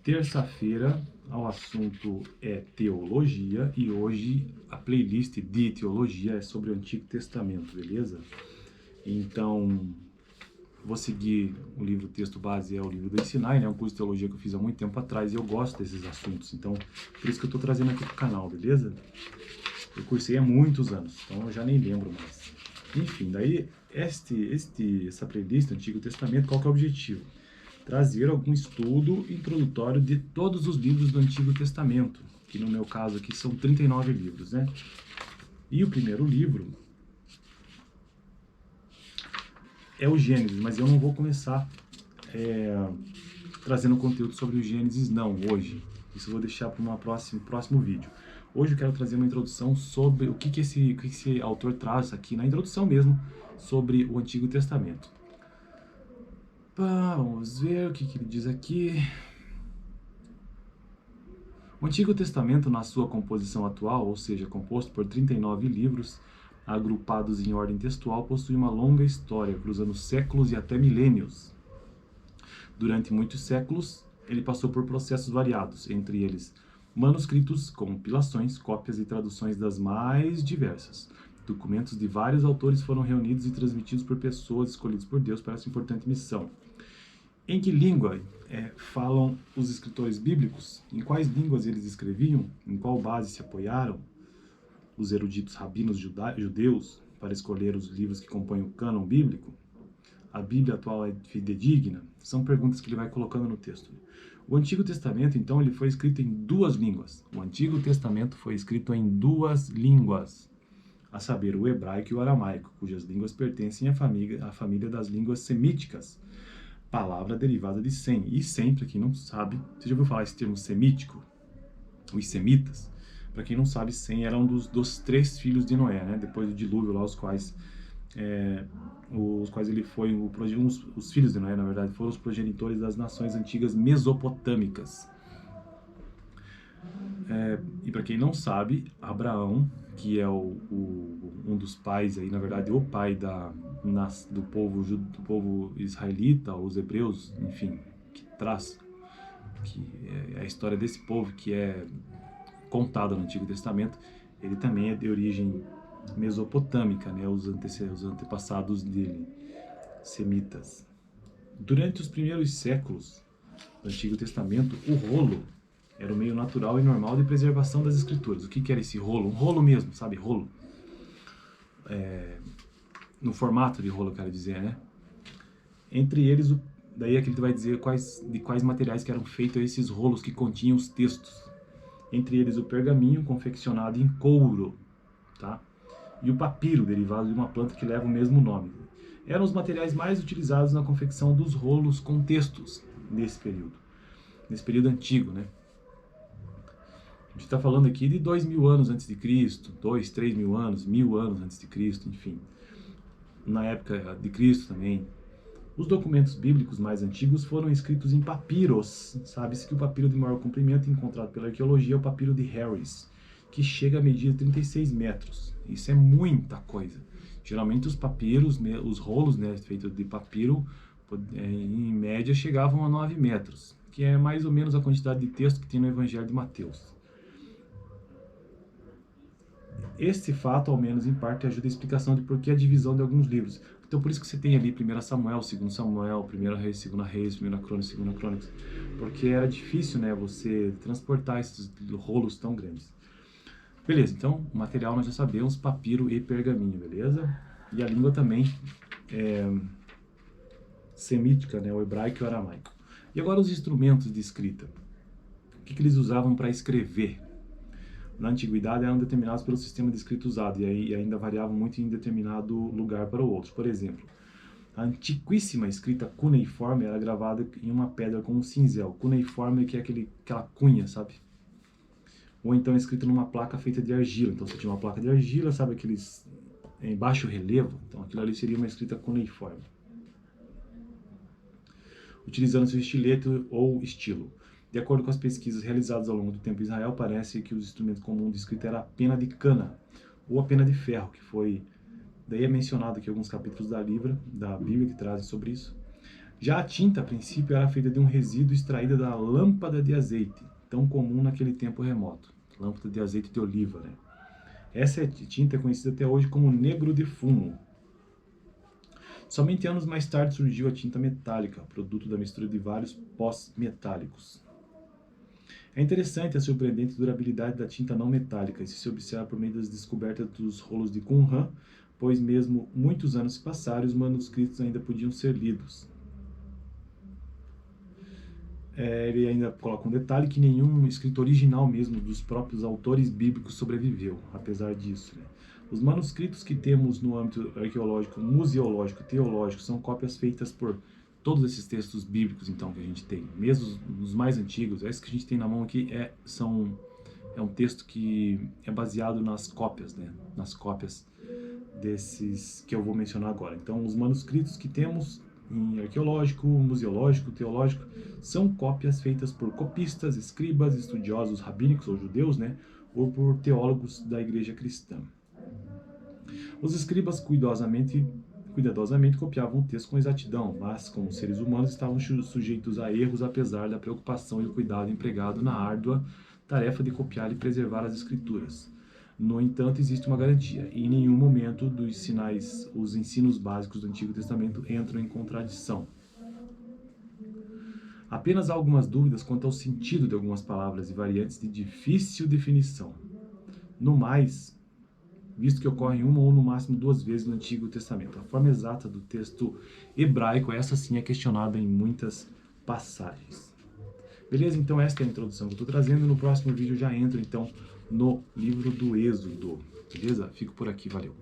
terça-feira, o assunto é teologia e hoje a playlist de teologia é sobre o Antigo Testamento, beleza? Então, vou seguir o livro, o texto base é o livro do Sinai, né? Um curso de teologia que eu fiz há muito tempo atrás e eu gosto desses assuntos, então por isso que eu estou trazendo aqui pro canal, beleza? Eu cursei há muitos anos, então eu já nem lembro mais. Enfim, daí essa playlist do Antigo Testamento, qual que é o objetivo? Trazer algum estudo introdutório de todos os livros do Antigo Testamento, que no meu caso aqui são 39 livros, né? E o primeiro livro é o Gênesis, mas eu não vou começar trazendo conteúdo sobre o Gênesis não, hoje. Isso eu vou deixar para um próximo vídeo. Hoje eu quero trazer uma introdução sobre o que esse autor traz aqui, na introdução mesmo, sobre o Antigo Testamento. Vamos ver o que ele diz aqui. O Antigo Testamento, na sua composição atual, ou seja, composto por 39 livros, agrupados em ordem textual, possui uma longa história, cruzando séculos e até milênios. Durante muitos séculos, ele passou por processos variados, entre eles manuscritos, compilações, cópias e traduções das mais diversas. Documentos de vários autores foram reunidos e transmitidos por pessoas escolhidas por Deus para essa importante missão. Em que língua falam os escritores bíblicos? Em quais línguas eles escreviam? Em qual base se apoiaram os eruditos rabinos judeus para escolher os livros que compõem o cânon bíblico? A Bíblia atual é fidedigna? São perguntas que ele vai colocando no texto. O Antigo Testamento, então, ele foi escrito em duas línguas. O Antigo Testamento foi escrito em duas línguas, a saber, o hebraico e o aramaico, cujas línguas pertencem à família das línguas semíticas, palavra derivada de sem. E sem, para quem não sabe, você já ouviu falar esse termo semítico? Os semitas. Para quem não sabe, Sem era um dos três filhos de Noé, né? Depois do dilúvio lá, os quais ele foi, os filhos de Noé, na verdade, foram os progenitores das nações antigas mesopotâmicas. E para quem não sabe, Abraão, que é um dos pais, aí, na verdade, o pai do povo israelita, os hebreus, enfim, que é a história desse povo que é contada no Antigo Testamento, ele também é de origem mesopotâmica, né, os antepassados dele, semitas. Durante os primeiros séculos do Antigo Testamento, o rolo era o meio natural e normal de preservação das escrituras. O que era esse rolo? Um rolo mesmo, sabe? Rolo. No formato de rolo, eu quero dizer, né? Entre eles, daí é que ele vai dizer de quais materiais que eram feitos esses rolos que continham os textos. Entre eles o pergaminho, confeccionado em couro, tá? E o papiro, derivado de uma planta que leva o mesmo nome. Eram os materiais mais utilizados na confecção dos rolos com textos nesse período antigo, né? A gente está falando aqui de 2000 anos antes de Cristo, 3 mil anos, 1000 anos antes de Cristo, enfim. Na época de Cristo também. Os documentos bíblicos mais antigos foram escritos em papiros. Sabe-se que o papiro de maior comprimento encontrado pela arqueologia é o papiro de Harris, que chega a medir 36 metros. Isso é muita coisa. Geralmente os papiros, os rolos, né, feitos de papiro, em média chegavam a 9 metros, que é mais ou menos a quantidade de texto que tem no Evangelho de Mateus. Este fato, ao menos em parte, ajuda a explicação de por que a divisão de alguns livros. Então, por isso que você tem ali 1 Samuel, 2 Samuel, 1 Reis, 2 Reis, 1 Crônicas, 2 Crônicas, porque era difícil, né, você transportar esses rolos tão grandes. Beleza, então, o material nós já sabemos, papiro e pergaminho, beleza? E a língua também é semítica, né, o hebraico e o aramaico. E agora os instrumentos de escrita. O que eles usavam para escrever? Na antiguidade eram determinados pelo sistema de escrita usado e ainda variavam muito em determinado lugar para o outro. Por exemplo, a antiquíssima escrita cuneiforme era gravada em uma pedra com um cinzel. Cuneiforme que é aquela cunha, sabe? Ou então escrita numa placa feita de argila. Então você tinha uma placa de argila, sabe aqueles em baixo relevo? Então aquilo ali seria uma escrita cuneiforme. Utilizando seu estilete ou estilo. De acordo com as pesquisas realizadas ao longo do tempo em Israel, parece que os instrumentos comuns de escrita era a pena de cana ou a pena de ferro, que foi, daí é mencionado aqui alguns capítulos da Bíblia que trazem sobre isso. Já a tinta, a princípio, era feita de um resíduo extraído da lâmpada de azeite, tão comum naquele tempo remoto. Lâmpada de azeite de oliva, né? Essa tinta é conhecida até hoje como negro de fumo. Somente anos mais tarde surgiu a tinta metálica, produto da mistura de vários pós metálicos. É interessante a surpreendente durabilidade da tinta não metálica, isso se observa por meio das descobertas dos rolos de Qumran, pois mesmo muitos anos se passaram e os manuscritos ainda podiam ser lidos. Ele ainda coloca um detalhe que nenhum escrito original mesmo dos próprios autores bíblicos sobreviveu, apesar disso. Né? Os manuscritos que temos no âmbito arqueológico, museológico, teológico, são cópias feitas por todos esses textos bíblicos, então, que a gente tem. Mesmo os mais antigos, esse que a gente tem na mão aqui é um texto que é baseado nas cópias, né? Nas cópias desses que eu vou mencionar agora. Então, os manuscritos que temos em arqueológico, museológico, teológico, são cópias feitas por copistas, escribas, estudiosos rabínicos ou judeus, né, ou por teólogos da igreja cristã. Os escribas cuidadosamente copiavam o texto com exatidão, mas, como seres humanos, estavam sujeitos a erros apesar da preocupação e o cuidado empregado na árdua tarefa de copiar e preservar as escrituras. No entanto, existe uma garantia. Em nenhum momento os ensinos básicos do Antigo Testamento entram em contradição. Apenas há algumas dúvidas quanto ao sentido de algumas palavras e variantes de difícil definição. No mais, visto que ocorrem uma ou no máximo 2 vezes no Antigo Testamento. A forma exata do texto hebraico, essa sim é questionada em muitas passagens. Beleza? Então esta é a introdução que eu estou trazendo. No próximo vídeo eu já entro então no livro do Êxodo. Beleza? Fico por aqui, valeu.